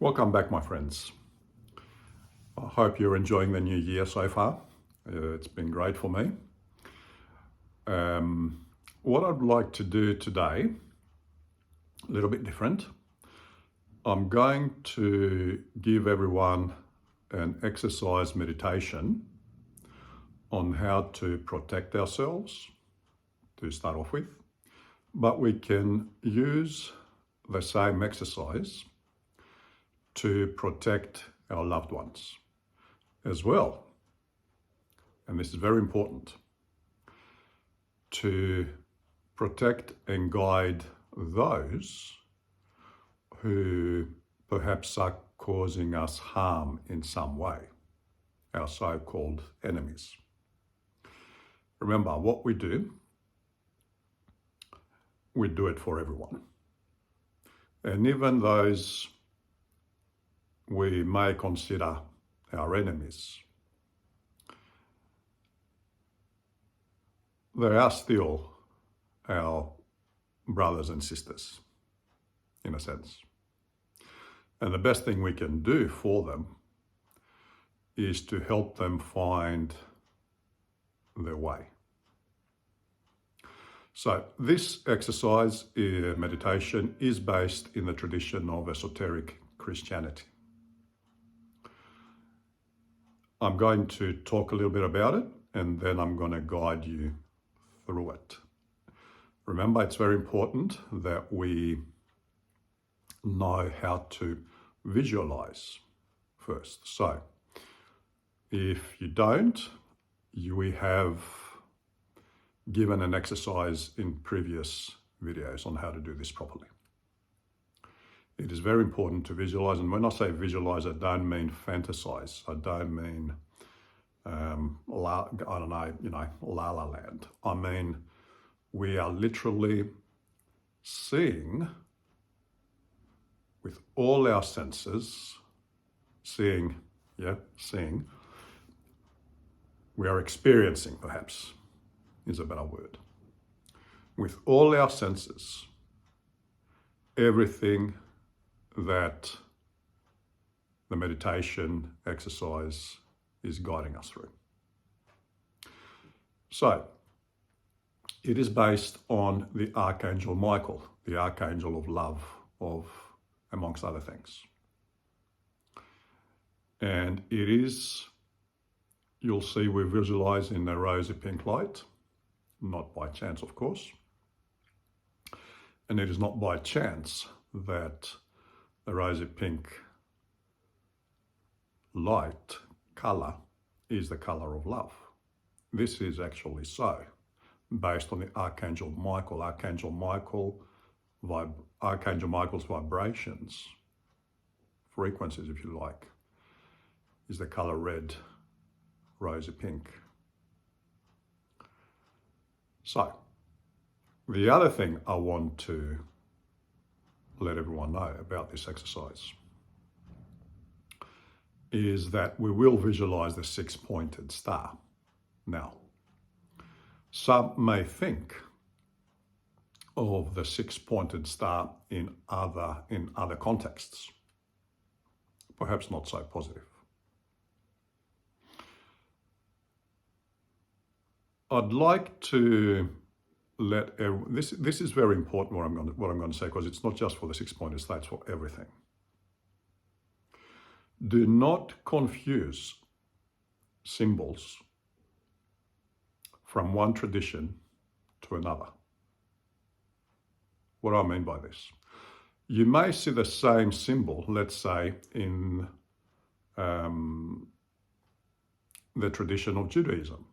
Welcome back, my friends. I hope you're enjoying the new year so far. It's been great for me. What I'd like to do today, a little bit different, I'm going to give everyone an exercise meditation on how to protect ourselves to start off with, but we can use the same exercise to protect our loved ones as well. And this is very important, to protect and guide those who perhaps are causing us harm in some way, our so-called enemies. Remember, what we do it for everyone. And even those we may consider our enemies, they are still our brothers and sisters, in a sense. And the best thing we can do for them is to help them find their way. So this exercise, meditation, is based in the tradition of esoteric Christianity. I'm going to talk a little bit about it, and then I'm going to guide you through it. Remember, it's very important that we know how to visualize first. So if you don't, we have given an exercise in previous videos on how to do this properly. It is very important to visualize, and when I say visualize, I don't mean fantasize. I don't mean, La La Land. I mean, we are literally seeing with all our senses, seeing. We are experiencing, perhaps, is a better word. With all our senses, everything that the meditation exercise is guiding us through. So, it is based on the Archangel Michael, the Archangel of love, amongst other things. And it is, you'll see we visualize in the rosy pink light, not by chance, of course. And it is not by chance that the rosy pink light color is the color of love. This is actually so, based on the Archangel Michael. Archangel Michael's vibrations, frequencies if you like, is the color red, rosy pink. So, the other thing I want to let everyone know about this exercise is that we will visualize the six-pointed star. Now, some may think of the six-pointed star in other contexts, perhaps not so positive. I'd like to this is very important what I'm going to say, because it's not just for the six-pointed star, it's for everything. Do not confuse symbols from one tradition to another. What do I mean by this? You may see the same symbol, let's say, in the tradition of Judaism.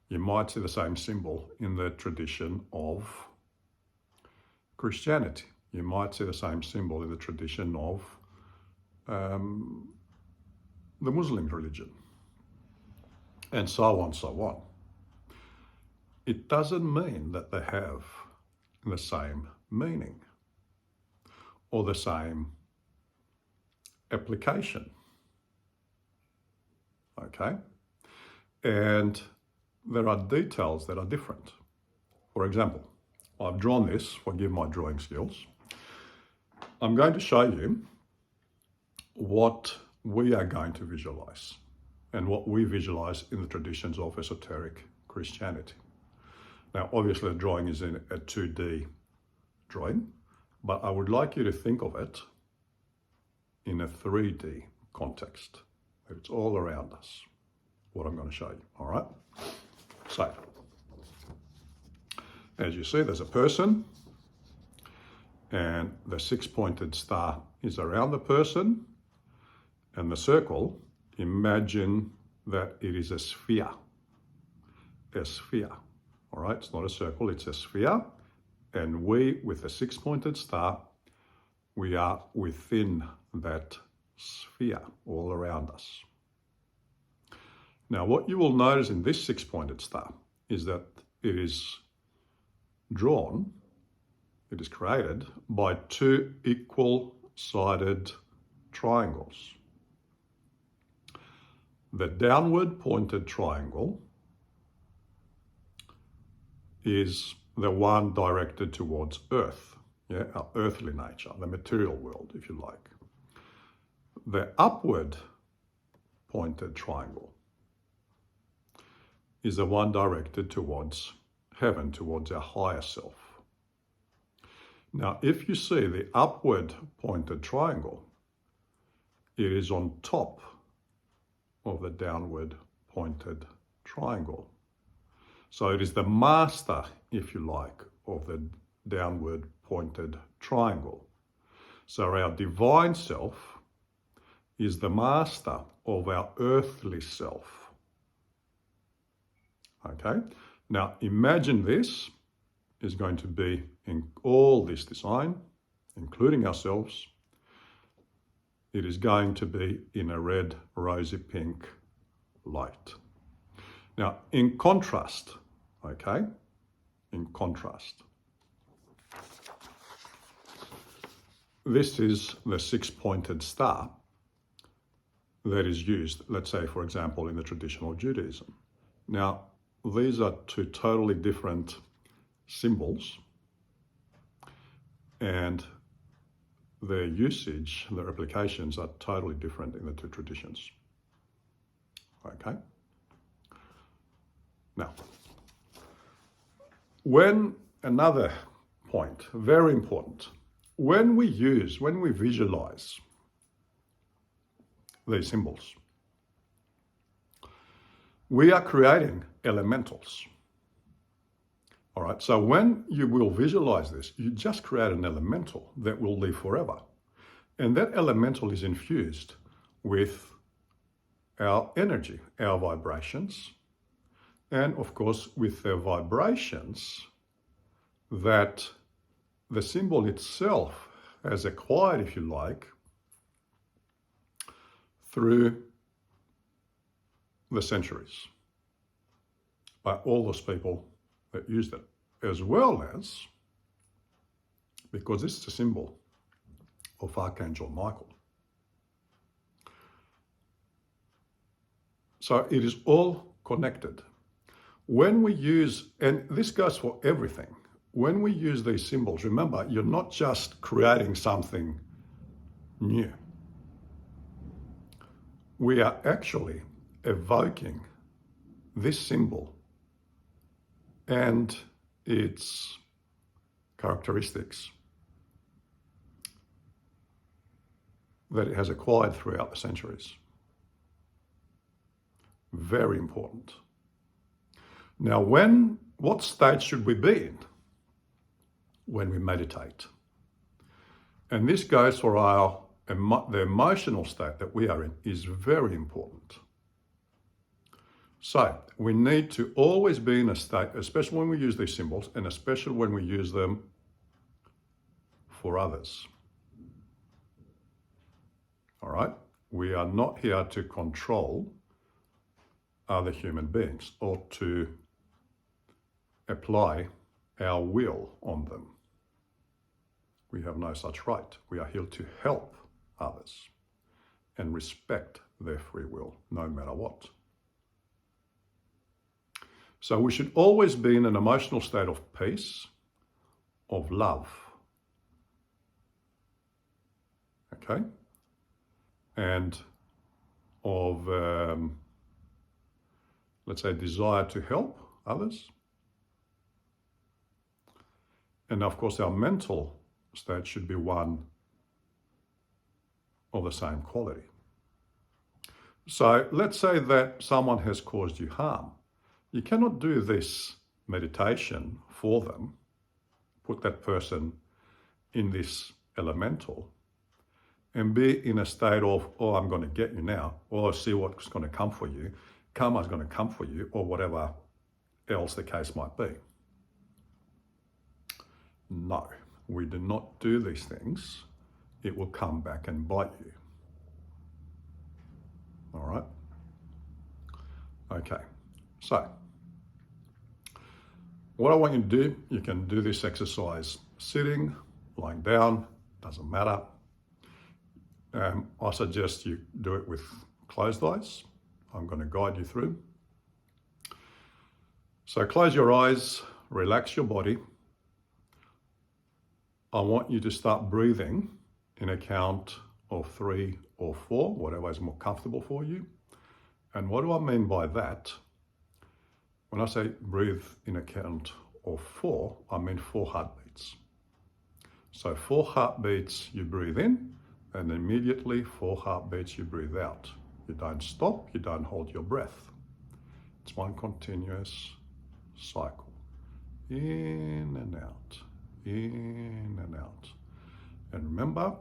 You might see the same symbol in the tradition of Christianity. You might see the same symbol in the tradition of the Muslim religion, and so on, so on. It doesn't mean that they have the same meaning or the same application, okay? And there are details that are different. For example, I've drawn this, forgive my drawing skills. I'm going to show you what we are going to visualize and what we visualize in the traditions of esoteric Christianity. Now, obviously the drawing is in a 2D drawing, but I would like you to think of it in a 3D context. It's all around us, what I'm going to show you, all right? So, as you see, there's a person, and the 6-pointed star is around the person, and the circle, imagine that it is a sphere. A sphere, all right? It's not a circle, it's a sphere, and we, with the 6-pointed star, we are within that sphere all around us. Now, what you will notice in this 6-pointed star is that it is drawn, it is created by 2 equal-sided triangles. The downward pointed triangle is the one directed towards Earth, yeah, our earthly nature, the material world, if you like. The upward pointed triangle is the one directed towards heaven, towards our higher self. Now, if you see the upward pointed triangle, it is on top of the downward pointed triangle. So it is the master, if you like, of the downward pointed triangle. So our divine self is the master of our earthly self. Okay? Now imagine this is going to be in all this design, including ourselves. It is going to be in a red, rosy pink light. Now, in contrast, okay, in contrast, this is the 6-pointed star that is used, let's say, for example, in the traditional Judaism. Now, these are 2 totally different symbols, and their usage, their applications are totally different in the 2 traditions. Okay? Now, another point, very important, when we visualize these symbols, we are creating elementals. All right, so when you will visualize this, you just create an elemental that will live forever. And that elemental is infused with our energy, our vibrations, and of course with the vibrations that the symbol itself has acquired, if you like, through the centuries by all those people that used it, as well as, because this is a symbol of Archangel Michael. So it is all connected. When we use, and this goes for everything, when we use these symbols, remember, you're not just creating something new. We are actually evoking this symbol and its characteristics that it has acquired throughout the centuries. Very important. Now, what state should we be in when we meditate? And this goes for the emotional state that we are in is very important. So we need to always be in a state, especially when we use these symbols, and especially when we use them for others. All right? We are not here to control other human beings or to apply our will on them. We have no such right. We are here to help others and respect their free will, no matter what. So we should always be in an emotional state of peace, of love. Okay? and of, let's say, desire to help others. And of course, our mental state should be one of the same quality. So let's say that someone has caused you harm. You cannot do this meditation for them, put that person in this elemental, and be in a state of, oh, I'm going to get you now, or see what's going to come for you, karma's going to come for you, or whatever else the case might be. No, we do not do these things. It will come back and bite you. All right? Okay, so what I want you to do, you can do this exercise sitting, lying down, doesn't matter. I suggest you do it with closed eyes. I'm going to guide you through. So close your eyes, relax your body. I want you to start breathing in a count of 3 or 4, whatever is more comfortable for you. And what do I mean by that? When I say breathe in a count of 4, I mean 4 heartbeats. So 4 heartbeats you breathe in, and immediately 4 heartbeats you breathe out. You don't stop, you don't hold your breath. It's one continuous cycle. In and out, in and out. And remember,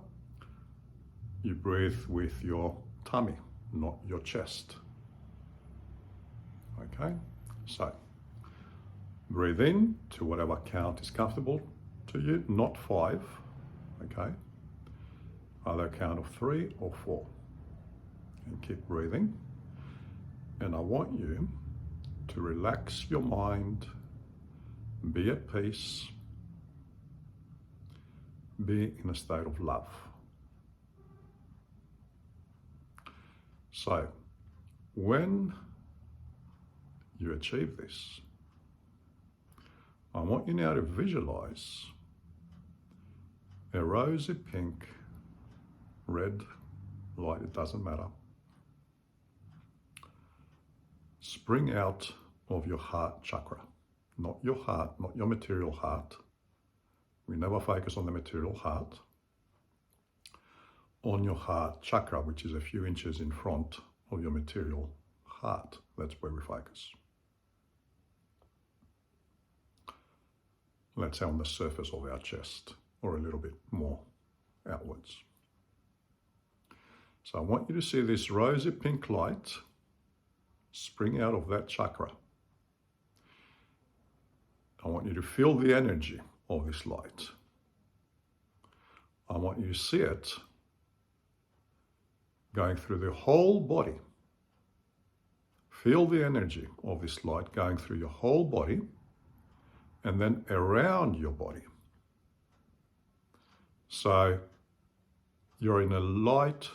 you breathe with your tummy, not your chest. Okay, so breathe in to whatever count is comfortable to you, not 5, okay? Either count of 3 or 4. And keep breathing. And I want you to relax your mind, be at peace, be in a state of love. So, when you achieve this, I want you now to visualize a rosy pink, red light, it doesn't matter, spring out of your heart chakra. Not your heart, not your material heart. We never focus on the material heart. On your heart chakra, which is a few inches in front of your material heart. That's where we focus. Let's say on the surface of our chest, or a little bit more outwards. So I want you to see this rosy pink light spring out of that chakra. I want you to feel the energy of this light. I want you to see it going through the whole body. Feel the energy of this light going through your whole body and then around your body. So you're in a light,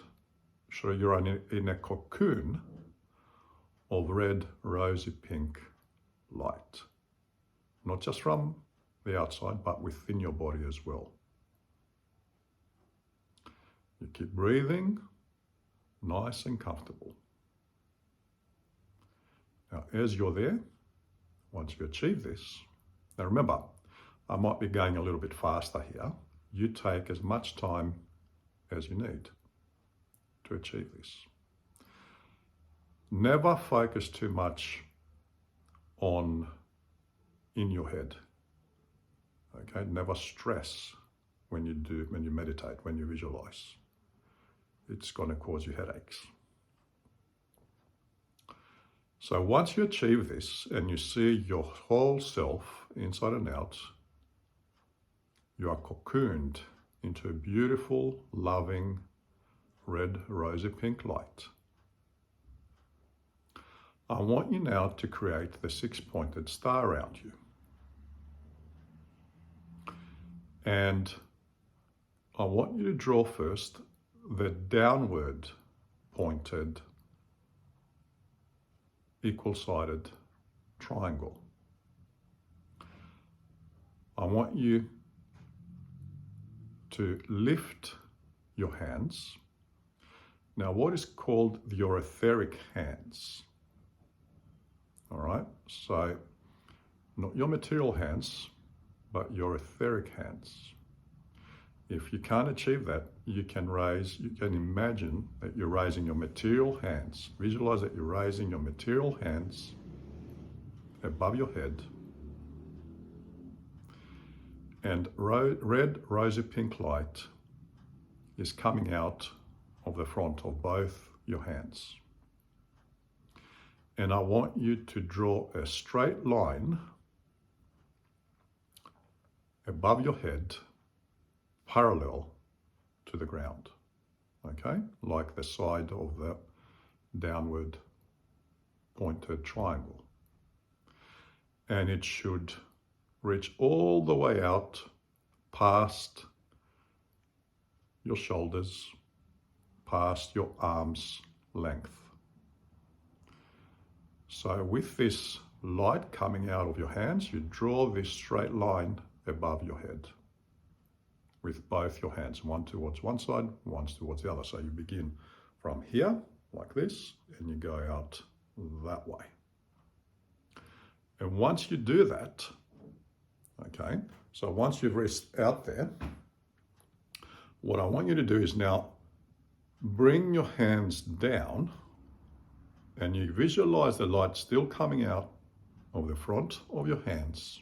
you're in a cocoon of red, rosy pink light. Not just from the outside, but within your body as well. You keep breathing, nice and comfortable. Now, as you're there, once you achieve this, now remember, I might be going a little bit faster here. You take as much time as you need to achieve this. Never focus too much on in your head. Okay, never stress when you meditate, when you visualize. It's going to cause you headaches. So once you achieve this and you see your whole self inside and out, you are cocooned into a beautiful, loving, red, rosy pink light. I want you now to create the 6-pointed star around you. And I want you to draw first the downward pointed equal-sided triangle. I want you to lift your hands Now, what is called your etheric hands? All right, so not your material hands, but your etheric hands. If you can't achieve that, you can imagine that you're raising your material hands. Visualize that you're raising your material hands above your head, and red, rosy pink light is coming out of the front of both your hands. And I want you to draw a straight line above your head, parallel to the ground, okay? Like the side of the downward pointed triangle. And it should reach all the way out past your shoulders, past your arm's length. So with this light coming out of your hands, you draw this straight line above your head with both your hands, one towards one side, one towards the other. So you begin from here, like this, and you go out that way. And once you do that, okay, so once you've reached out there, what I want you to do is now bring your hands down, and you visualize the light still coming out of the front of your hands,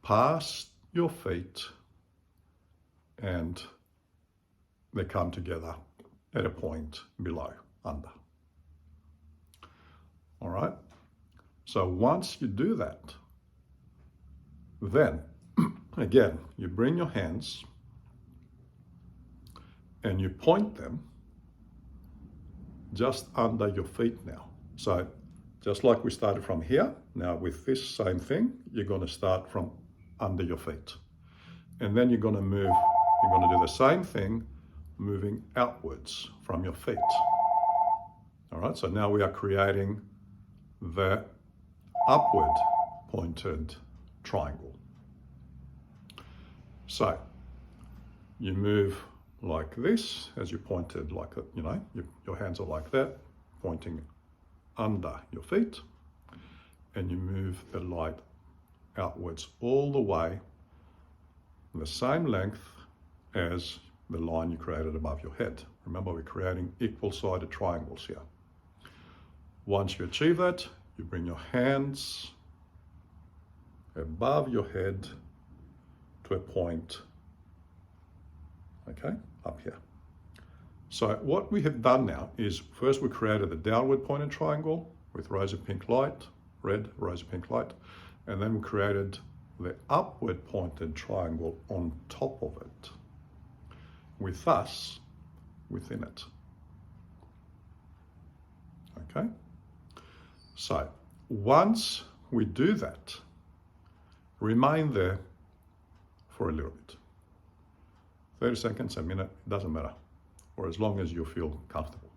past your feet, and they come together at a point below, under. All right? So once you do that, then again, you bring your hands and you point them just under your feet now. So just like we started from here, now with this same thing, you're going to start from under your feet. And then you're going to move, you're going to do the same thing, moving outwards from your feet. All right, so now we are creating the upward pointed triangle. So you move like this, as you pointed, like, you know, your hands are like that, pointing under your feet, and you move the light outwards all the way, the same length as the line you created above your head. Remember, we're creating equal-sided triangles here. Once you achieve that, you bring your hands above your head to a point, okay, up here. So what we have done now is, first we created the downward pointed triangle with rosy pink light, red, rosy pink light, and then we created the upward pointed triangle on top of it, with us within it. Okay? So once we do that, remain there for a little bit. 30 seconds, a minute, it doesn't matter, or as long as you feel comfortable.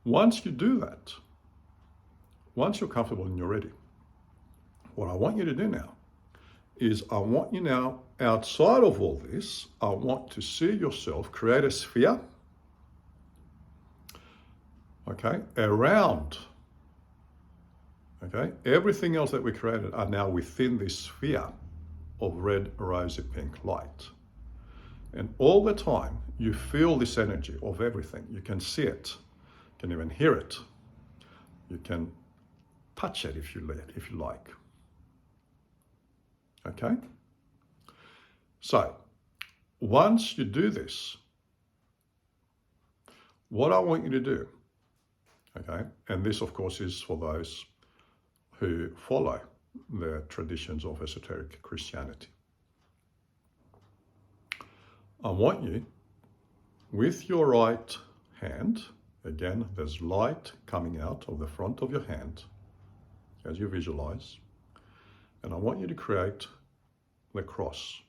Once you do that, once you're comfortable and you're ready, what I want you to do now is I want you now, outside of all this, I want to see yourself create a sphere, okay, around, okay, everything else that we created are now within this sphere of red, rosy pink light. And all the time, you feel this energy of everything. You can see it, you can even hear it. You can touch it if you like. Okay? So, once you do this, what I want you to do, okay, and this of course is for those who follow the traditions of esoteric Christianity. I want you, with your right hand, again, there's light coming out of the front of your hand as you visualize, and I want you to create the cross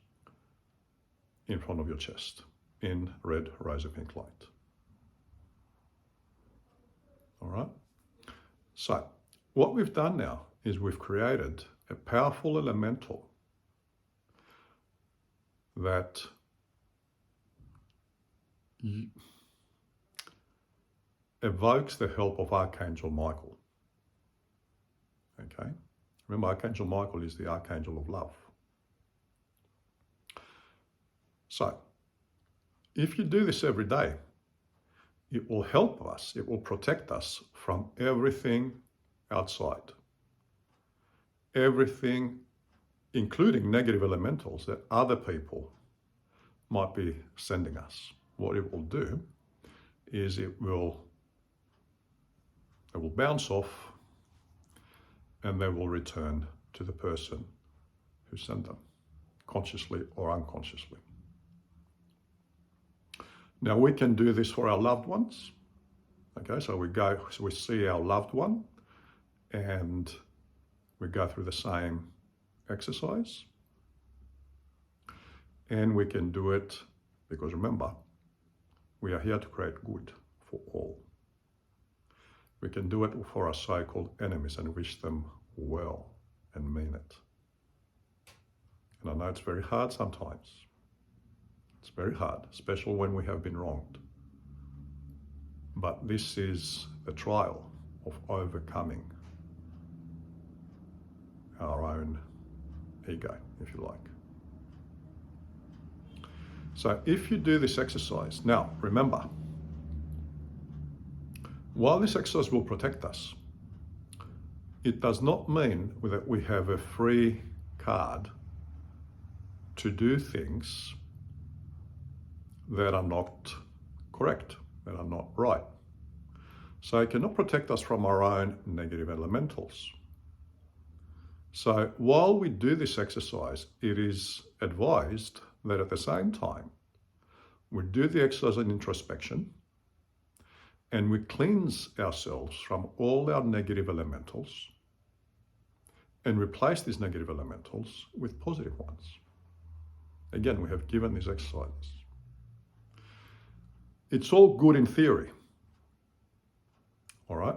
in front of your chest in red, rosy pink light. All right? So, what we've done now is we've created a powerful elemental that evokes the help of Archangel Michael. Okay? Remember, Archangel Michael is the Archangel of love. So, if you do this every day, it will help us, it will protect us from everything outside. Everything, including negative elementals that other people might be sending us. What it will do is it will bounce off and they will return to the person who sent them, consciously or unconsciously. Now we can do this for our loved ones. Okay, so we see our loved one and we go through the same exercise. And we can do it because remember, we are here to create good for all. We can do it for our so-called enemies and wish them well and mean it. And I know it's very hard sometimes. It's very hard, especially when we have been wronged. But this is the trial of overcoming our own ego, if you like. So if you do this exercise, now remember, while this exercise will protect us, it does not mean that we have a free card to do things that are not correct, that are not right. So it cannot protect us from our own negative elementals. So while we do this exercise, it is advised that at the same time, we do the exercise in introspection and we cleanse ourselves from all our negative elementals and replace these negative elementals with positive ones. Again, we have given these exercises. It's all good in theory, all right?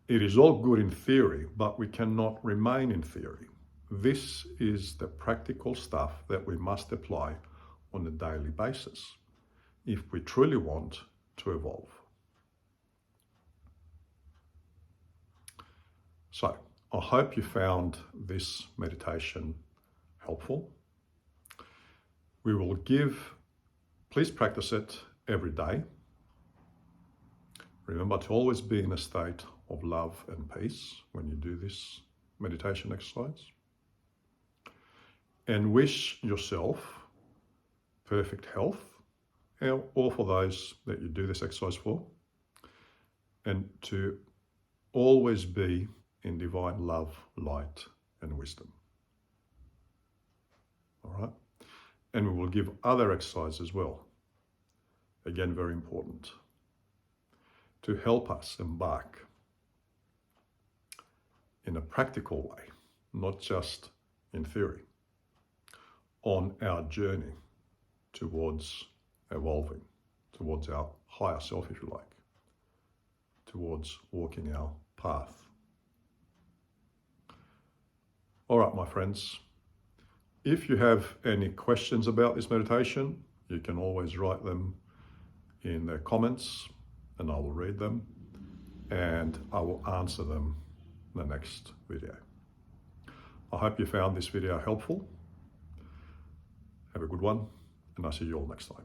It is all good in theory, but we cannot remain in theory. This is the practical stuff that we must apply on a daily basis if we truly want to evolve. So, I hope you found this meditation helpful. Please practice it every day. Remember to always be in a state of love and peace when you do this meditation exercise. And wish yourself perfect health, or for those that you do this exercise for, and to always be in divine love, light, and wisdom. All right? And we will give other exercises as well. Again, very important, to help us embark in a practical way, not just in theory, on our journey towards evolving, towards our higher self, if you like, towards walking our path. All right, my friends, if you have any questions about this meditation, you can always write them in the comments and I will read them and I will answer them in the next video. I hope you found this video helpful. Have a good one and I'll see you all next time.